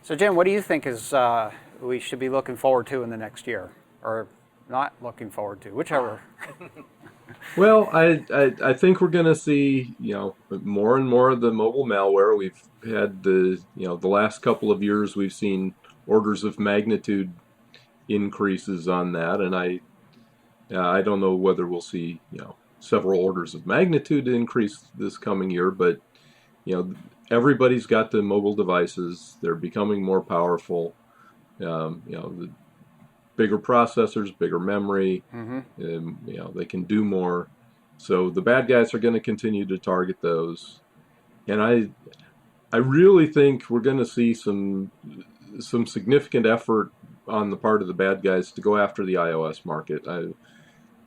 So Jim, what do you think is we should be looking forward to in the next year, or not looking forward to, whichever? Well, I think we're going to see, more and more of the mobile malware. We've had the last couple of years we've seen orders of magnitude increases on that, and I don't know whether we'll see, several orders of magnitude increase this coming year, but you know, everybody's got the mobile devices. They're becoming more powerful. The bigger processors, bigger memory. They can do more. So the bad guys are going to continue to target those. And I really think we're going to see some significant effort on the part of the bad guys to go after the iOS market.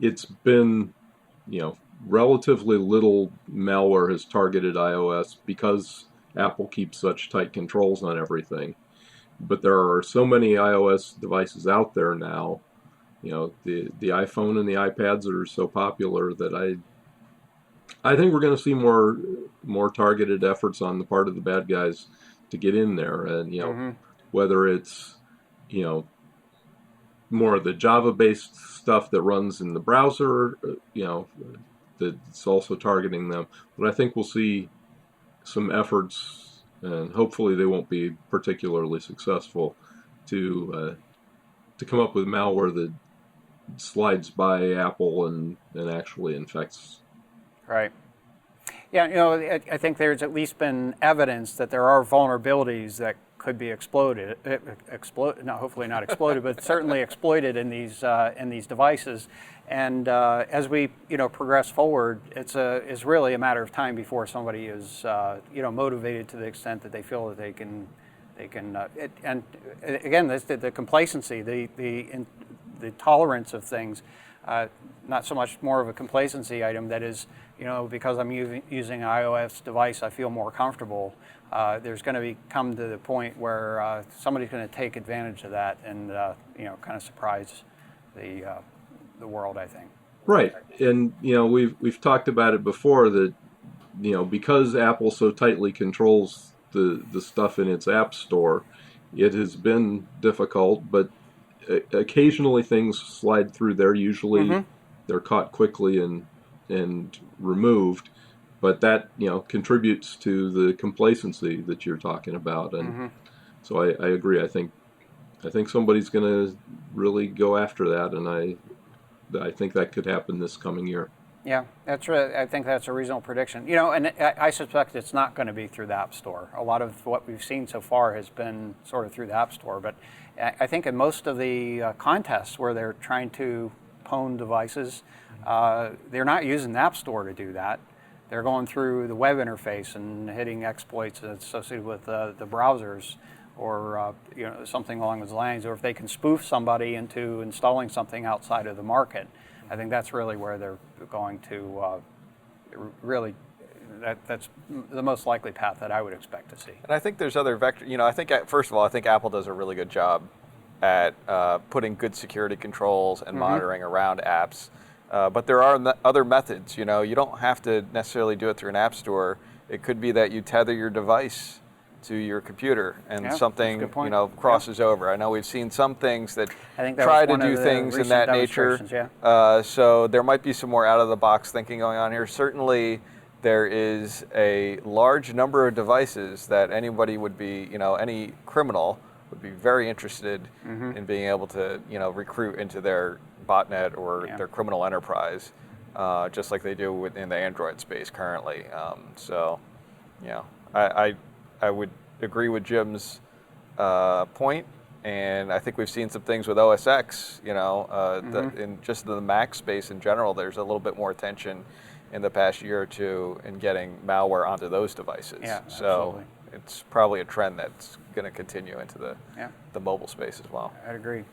It's been, relatively little malware has targeted iOS because Apple keeps such tight controls on everything. But there are so many iOS devices out there now. The iPhone and the iPads are so popular that I think we're going to see more targeted efforts on the part of the bad guys to get in there, and whether it's more of the Java-based stuff that runs in the browser, that's also targeting them. But I think we'll see some efforts, and hopefully they won't be particularly successful, to come up with malware that slides by Apple and actually infects. Right. Yeah, I think there's at least been evidence that there are vulnerabilities that could be exploited. No, hopefully not exploded, but certainly exploited in these devices. And as we progress forward, it's really a matter of time before somebody is motivated to the extent that they feel that they can and again, the complacency, the tolerance of things, not so much more of a complacency item that is, because I'm using an iOS device, I feel more comfortable. There's going to come to the point where somebody's going to take advantage of that and kind of surprise the world, I think. Right, and we've talked about it before that because Apple so tightly controls the stuff in its app store, it has been difficult, but occasionally things slide through there. Usually they're caught quickly and removed, but that contributes to the complacency that you're talking about. And so I agree. I think somebody's going to really go after that, and I think that could happen this coming year. Yeah, that's right. I think that's a reasonable prediction. And I suspect it's not going to be through the App Store. A lot of what we've seen so far has been sort of through the App Store, but I think in most of the contests where they're trying to pwn devices, they're not using the App Store to do that. They're going through the web interface and hitting exploits associated with the browsers, or something along those lines. Or if they can spoof somebody into installing something outside of the market, I think that's really where they're going to really. That's the most likely path that I would expect to see. And I think there's other vectors. I think, first of all, I think Apple does a really good job at putting good security controls and monitoring around apps. But there are other methods. You don't have to necessarily do it through an app store. It could be that you tether your device to your computer and something crosses over. I know we've seen some things that try to do things in that nature. So there might be some more out-of-the-box thinking going on here. Certainly, there is a large number of devices that anybody would be, any criminal would be very interested in being able to, recruit into their botnet or their criminal enterprise, just like they do in the Android space currently. I would agree with Jim's point, and I think we've seen some things with OS X. In just the Mac space in general, there's a little bit more attention in the past year or two in getting malware onto those devices. Yeah, so absolutely. it's probably a trend that's going to continue into the mobile space as well. I'd agree.